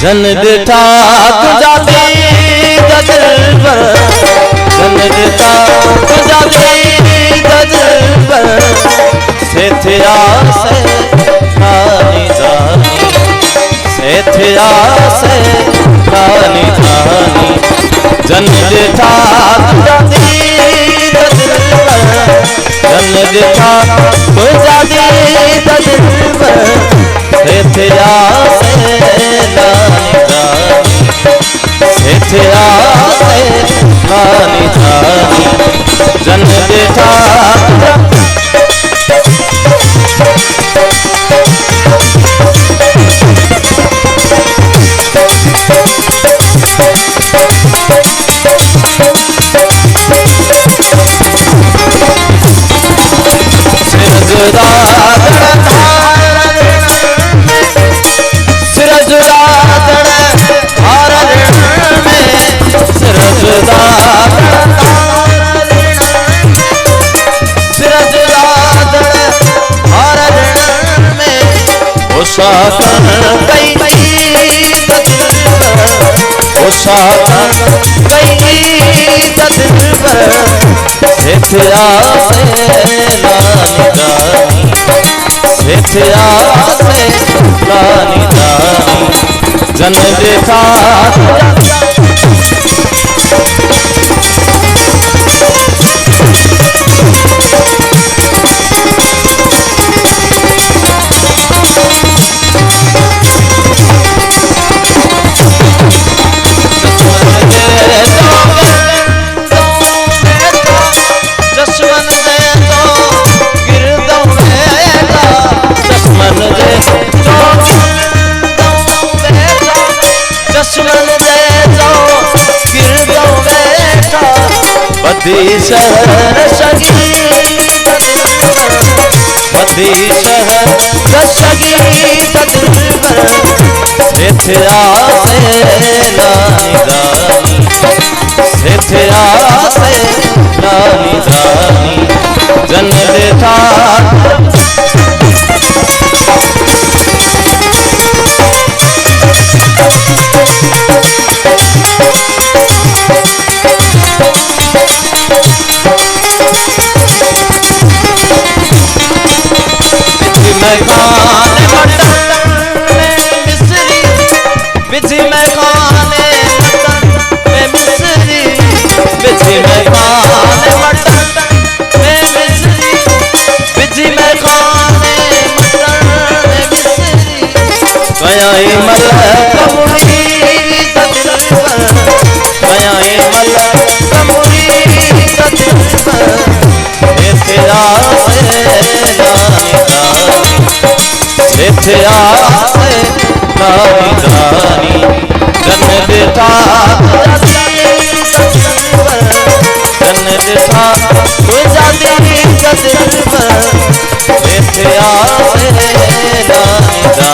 जन दिठा तुझा दीद दिलबर, जन दिठा तुझा दीद दिलबर, सेठिया से कानी जानी, सेठिया से कानी जानी। जन दिठा तुझा दीद दिलबर, जन दिठा तुझा दीद दिलबर, सेठिया से कानी जानी, सेठिया से कानी जानी। जन दिठा सेठिया से लानी जानी, सेठिया से लानी जानी। जन दिठा बदी शहर सगी, बदी शहर सगी दिलबर, सेठिया से लानी जानी, सेठिया से लानी जानी। जन दिठा सेठिया से कानी जानी। जन दिठा